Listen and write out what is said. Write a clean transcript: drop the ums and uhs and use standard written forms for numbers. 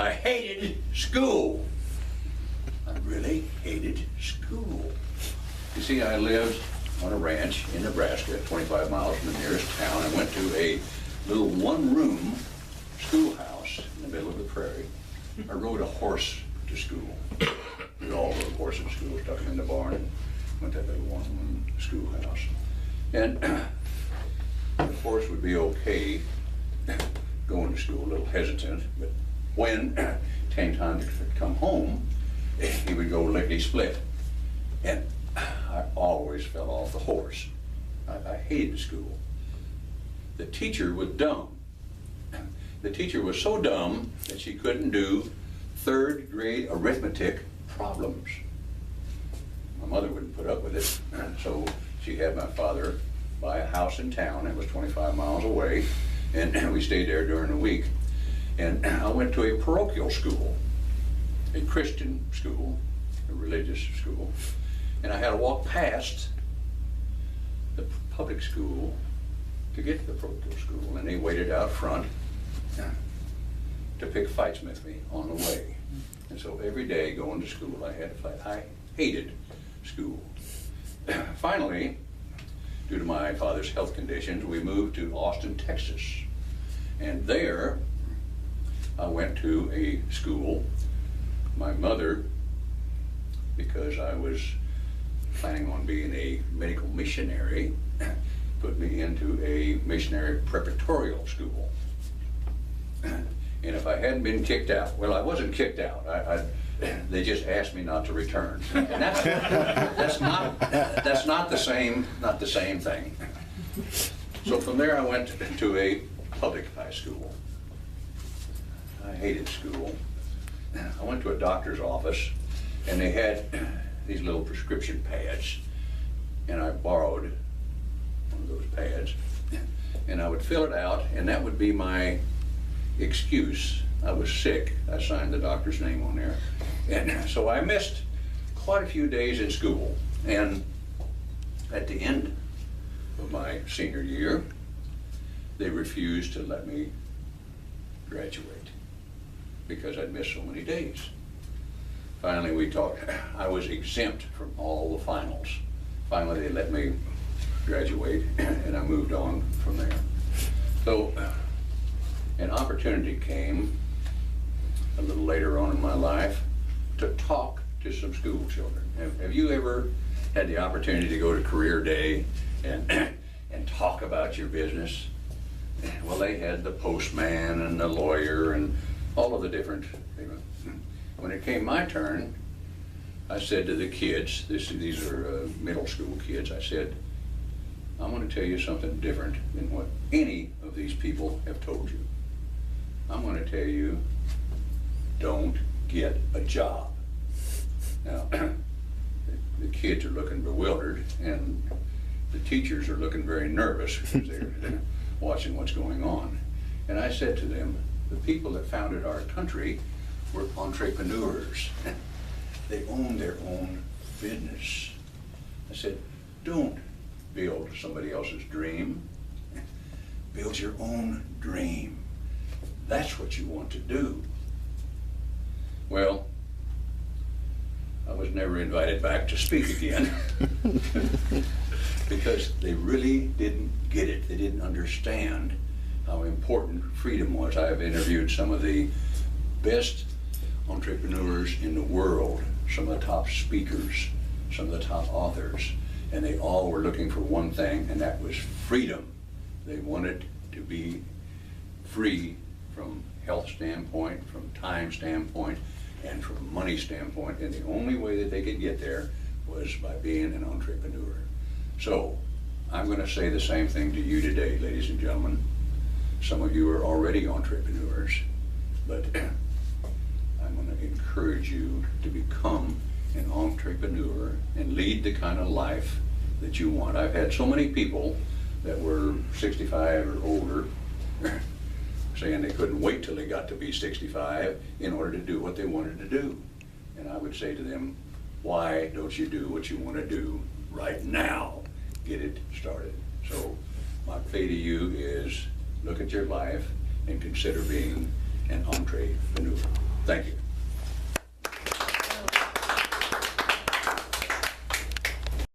I hated school. I really hated school. You see, I lived on a ranch in Nebraska, 25 miles from the nearest town. I went to a little one-room schoolhouse in the middle of the prairie. I rode a horse to school. We all rode horses to school, stuck them in the barn, and went to that little one-room schoolhouse. And the horse would be okay going to school, a little hesitant, but when it came time to come home, he would go lickety-split. And I always fell off the horse. I hated school. The teacher was dumb. The teacher was so dumb that she couldn't do third grade arithmetic problems. My mother wouldn't put up with it, so she had my father buy a house in town. It was 25 miles away, and we stayed there during the week. And I went to a parochial school, a Christian school, a religious school, and I had to walk past the public school to get to the parochial school, and they waited out front to pick fights with me on the way. And so every day going to school, I had to fight. I hated school. Finally, due to my father's health conditions, we moved to Austin, Texas. And there, I went to a school. My mother, because I was planning on being a medical missionary, put me into a missionary preparatorial school. And if I hadn't been kicked out, well, I wasn't kicked out. They just asked me not to return. And that's not the same thing. So from there, I went to a public high school. I hated school. I went to a doctor's office, and they had these little prescription pads, and I borrowed one of those pads, and I would fill it out, and that would be my excuse. I was sick. I signed the doctor's name on there. And so I missed quite a few days in school. And at the end of my senior year, they refused to let me graduate because I'd missed so many days. Finally, we talked. I was exempt from all the finals. Finally, they let me graduate, and I moved on from there. So an opportunity came a little later on in my life to talk to some school children. Have you ever had the opportunity to go to career day and talk about your business? Well, they had the postman and the lawyer and all of the different. When it came my turn, I said to the kids, these are middle school kids, I said, I'm going to tell you something different than what any of these people have told you. I'm going to tell you, don't get a job. Now, the kids are looking bewildered, and the teachers are looking very nervous because they're watching what's going on. And I said to them, the people that founded our country were entrepreneurs. They owned their own business. I said, don't build somebody else's dream. Build your own dream. That's what you want to do. Well, I was never invited back to speak again because they really didn't get it. They didn't understand how important freedom was. I have interviewed some of the best entrepreneurs in the world, some of the top speakers, some of the top authors, and they all were looking for one thing, and that was freedom. They wanted to be free from health standpoint, from time standpoint, and from money standpoint, and the only way that they could get there was by being an entrepreneur. So I'm going to say the same thing to you today, ladies and gentlemen. Some of you are already entrepreneurs, but I'm going to encourage you to become an entrepreneur and lead the kind of life that you want. I've had so many people that were 65 or older saying they couldn't wait till they got to be 65 in order to do what they wanted to do. And I would say to them, why don't you do what you want to do right now? Get it started. So my plea to you is look at your life and consider being an entrepreneur. Thank you.